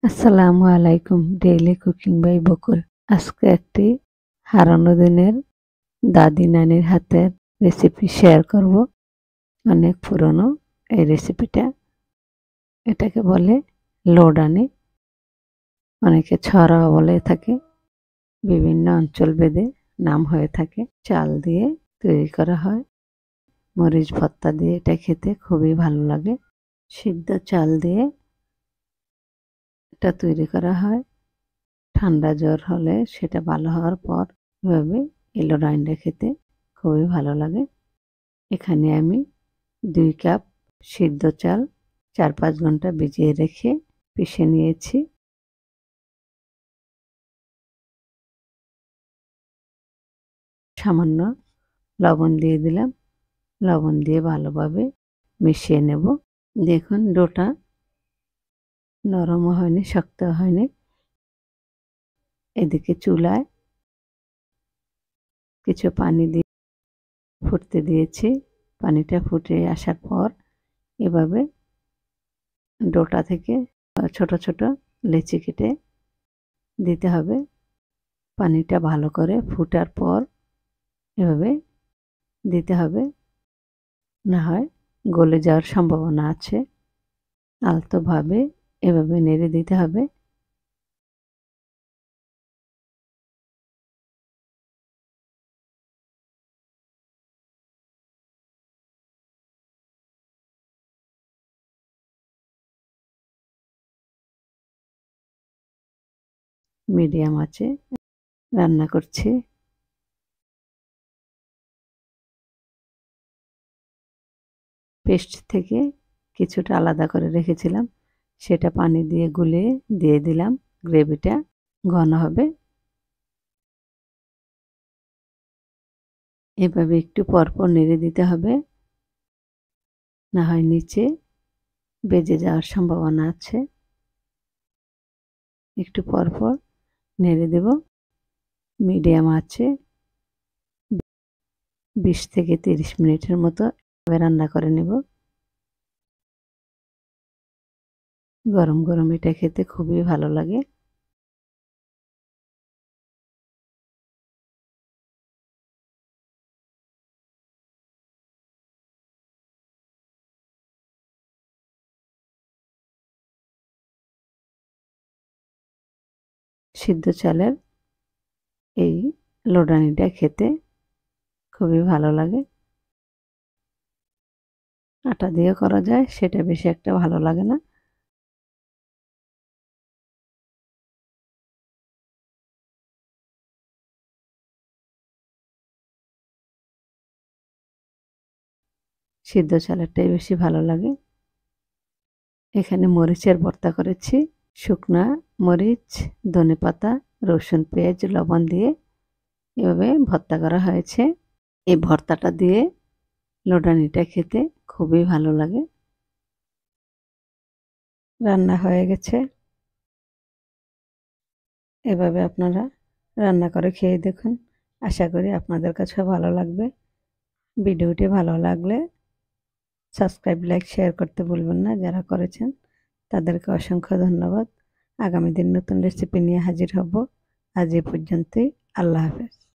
আসসালামু আলাইকুম daily cooking by বকুল। আজকে একটি হারানো দিনের দাদি নানির হাতের রেসিপি শেয়ার করব। অনেক পুরনো এই রেসিপিটা। এটাকে বলে লোডানি, অনেকে ছড়াও বলে থাকে। বিভিন্ন অঞ্চল ভেদে নাম হয়ে থাকে। চাল দিয়ে তৈরি করা হয়। মরিচ ভর্তা দিয়ে এটা খেতে খুবই ভালো লাগে। সিদ্ধ চাল দিয়ে এটা তৈরি করা হয়। ঠান্ডা জ্বর হলে সেটা ভালো হওয়ার পর এভাবে এই লোডানিটা খেতে খুবই ভালো লাগে। এখানে আমি 2 কাপ সিদ্ধ চাল 4-5 ঘন্টা ভিজিয়ে রেখে পিষে নিয়েছি। সামান্য লবণ দিয়ে দিলাম। লবণ দিয়ে ভালোভাবে মিশিয়ে নেব। দেখুন ডোটা নরমও হয়নি, শক্তও হয়নি। এদিকে চুলায় কিছু পানি দিয়ে ফুটতে দিয়েছি। পানিটা ফুটে আসার পর এভাবে ডোটা থেকে ছোট ছোট লেচি কেটে দিতে হবে। পানিটা ভালো করে ফুটার পর এভাবে দিতে হবে, না হয় গলে যাওয়ার সম্ভাবনা আছে। আলতোভাবে এভাবে নেড়ে দিতে হবে। মিডিয়াম আঁচে রান্না করছি। পেস্ট থেকে কিছুটা আলাদা করে রেখেছিলাম, সেটা পানি দিয়ে গুলিয়ে দিয়ে দিলাম। গ্রেভিটা ঘন হবে। এভাবে একটু পরপর নেড়ে দিতে হবে, না হয় নিচে বেজে যাওয়ার সম্ভাবনা আছে। একটু পরপর নেড়ে দেব। মিডিয়াম আঁচে 20 থেকে 30 মিনিটের মতো রান্না করে নেব। গরম গরম এটা খেতে খুবই ভালো লাগে। সিদ্ধ চালের এই লোডানিটা খেতে খুবই ভালো লাগে। আটা দিয়ে করা যায়, সেটা বেশি একটা ভালো লাগে না। সিদ্ধ চালেরটাই বেশি ভালো লাগে। এখানে মরিচের ভর্তা করেছি। শুকনা মরিচ, ধনেপাতা, রসুন, পেঁয়াজ, লবণ দিয়ে এভাবে ভর্তা করা হয়েছে। এই ভর্তাটা দিয়ে লোডানিটা খেতে খুবই ভালো লাগে। রান্না হয়ে গেছে। এভাবে আপনারা রান্না করে খেয়ে দেখুন। আশা করি আপনাদের কাছে ভালো লাগবে। ভিডিওটি ভালো লাগলে সাবস্ক্রাইব, লাইক, শেয়ার করতে ভুলবেন না। যারা করেছেন তাদেরকে অসংখ্য ধন্যবাদ। আগামী দিন নতুন রেসিপি নিয়ে হাজির হব। আজ এ পর্যন্তই। আল্লাহ হাফেজ।